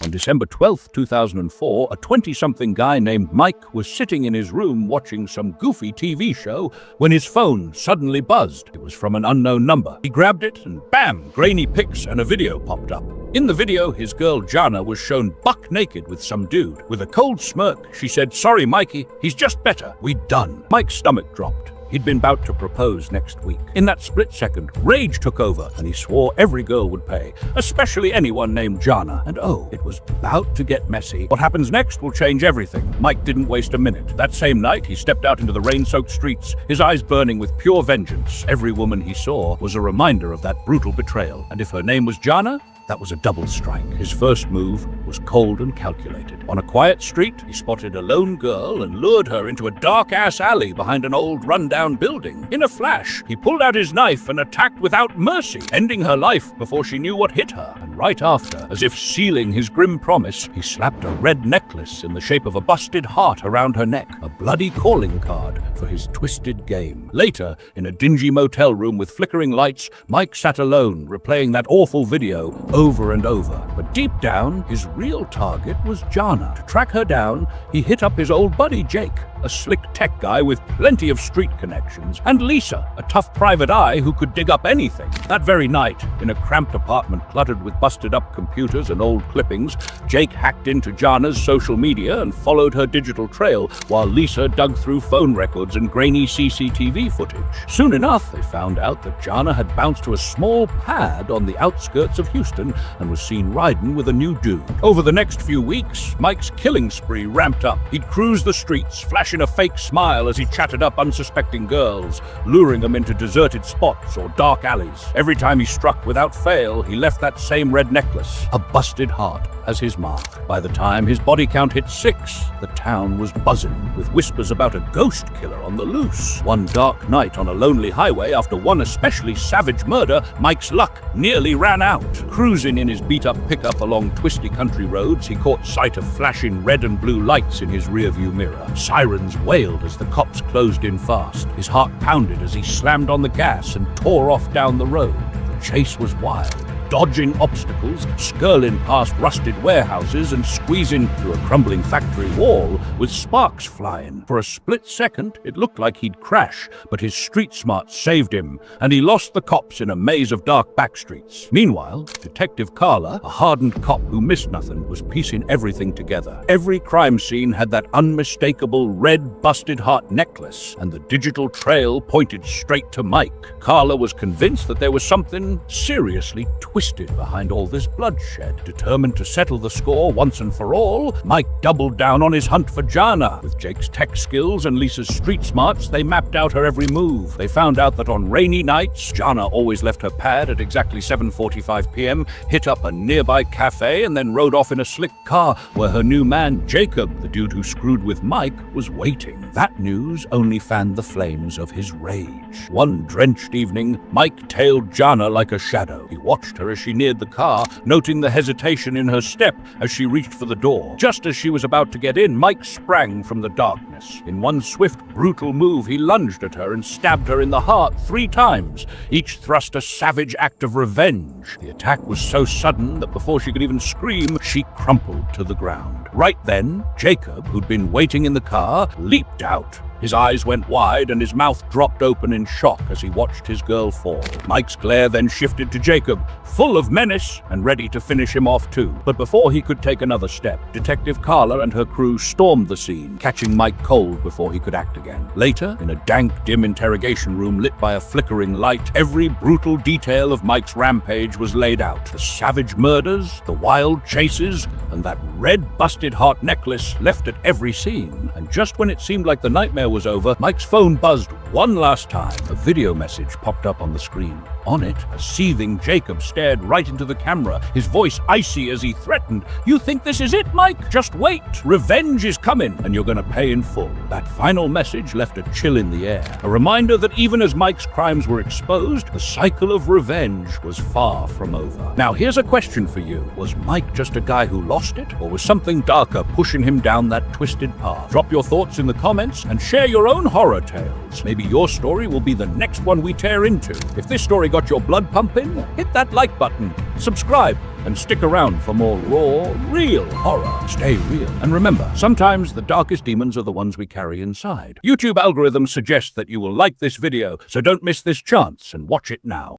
On December 12, 2004, a 20-something guy named Mike was sitting in his room watching some goofy TV show when his phone suddenly buzzed. It was from an unknown number. He grabbed it and bam, grainy pics and a video popped up. In the video, his girl Jana was shown buck naked with some dude. With a cold smirk, she said, "Sorry, Mikey, he's just better. We done." Mike's stomach dropped. He'd been about to propose next week. In that split second, rage took over, and he swore every girl would pay, especially anyone named Jana. And oh, it was about to get messy. What happens next will change everything. Mike didn't waste a minute. That same night, he stepped out into the rain-soaked streets, his eyes burning with pure vengeance. Every woman he saw was a reminder of that brutal betrayal. And if her name was Jana, that was a double strike. His first move was cold and calculated. On a quiet street, he spotted a lone girl and lured her into a dark-ass alley behind an old run-down building. In a flash, he pulled out his knife and attacked without mercy, ending her life before she knew what hit her. And right after, as if sealing his grim promise, he slapped a red necklace in the shape of a busted heart around her neck, a bloody calling card for his twisted game. Later, in a dingy motel room with flickering lights, Mike sat alone, replaying that awful video over and over. But deep down, his real target was Jana. To track her down, he hit up his old buddy Jake, a slick tech guy with plenty of street connections, and Lisa, a tough private eye who could dig up anything. That very night, in a cramped apartment cluttered with busted-up computers and old clippings, Jake hacked into Jana's social media and followed her digital trail, while Lisa dug through phone records and grainy CCTV footage. Soon enough, they found out that Jana had bounced to a small pad on the outskirts of Houston and was seen riding with a new dude. Over the next few weeks, Mike's killing spree ramped up. He'd cruise the streets, flashing a fake smile as he chatted up unsuspecting girls, luring them into deserted spots or dark alleys. Every time he struck without fail, he left that same red necklace, a busted heart, as his mark. By the time his body count hit 6, the town was buzzing with whispers about a ghost killer on the loose. One dark night on a lonely highway, after one especially savage murder, Mike's luck nearly ran out. Cruising in his beat-up pickup along twisty country roads, he caught sight of flashing red and blue lights in his rearview mirror. Sirens wailed as the cops closed in fast. His heart pounded as he slammed on the gas and tore off down the road. The chase was wild, dodging obstacles, skirling past rusted warehouses and squeezing through a crumbling factory wall with sparks flying. For a split second, it looked like he'd crash, but his street smarts saved him, and he lost the cops in a maze of dark backstreets. Meanwhile, Detective Carla, a hardened cop who missed nothing, was piecing everything together. Every crime scene had that unmistakable red busted heart necklace, and the digital trail pointed straight to Mike. Carla was convinced that there was something seriously twisted behind all this bloodshed. Determined to settle the score once and for all, Mike doubled down on his hunt for Jana. With Jake's tech skills and Lisa's street smarts, they mapped out her every move. They found out that on rainy nights, Jana always left her pad at exactly 7:45 p.m., hit up a nearby cafe, and then rode off in a slick car where her new man, Jacob, the dude who screwed with Mike, was waiting. That news only fanned the flames of his rage. One drenched evening, Mike tailed Jana like a shadow. He watched her as she neared the car, noting the hesitation in her step as she reached for the door. Just as she was about to get in, Mike sprang from the darkness. In one swift, brutal move, he lunged at her and stabbed her in the heart 3 times, each thrust a savage act of revenge. The attack was so sudden that before she could even scream, she crumpled to the ground. Right then, Jacob, who'd been waiting in the car, leaped out. His eyes went wide and his mouth dropped open in shock as he watched his girl fall. Mike's glare then shifted to Jacob, full of menace and ready to finish him off too. But before he could take another step, Detective Carla and her crew stormed the scene, catching Mike cold before he could act again. Later, in a dank, dim interrogation room lit by a flickering light, every brutal detail of Mike's rampage was laid out. The savage murders, the wild chases, and that red busted heart necklace left at every scene. And just when it seemed like the nightmare was over, Mike's phone buzzed one last time. A video message popped up on the screen. On it, a seething Jacob stared right into the camera, his voice icy as he threatened, "You think this is it, Mike? Just wait. Revenge is coming, and you're gonna pay in full." That final message left a chill in the air, a reminder that even as Mike's crimes were exposed, the cycle of revenge was far from over. Now here's a question for you. Was Mike just a guy who lost it, or Or was something darker pushing him down that twisted path? Drop your thoughts in the comments and share your own horror tales. Maybe your story will be the next one we tear into. If this story got your blood pumping, hit that like button, subscribe, and stick around for more raw, real horror. Stay real. And remember, sometimes the darkest demons are the ones we carry inside. YouTube algorithms suggest that you will like this video, so don't miss this chance and watch it now.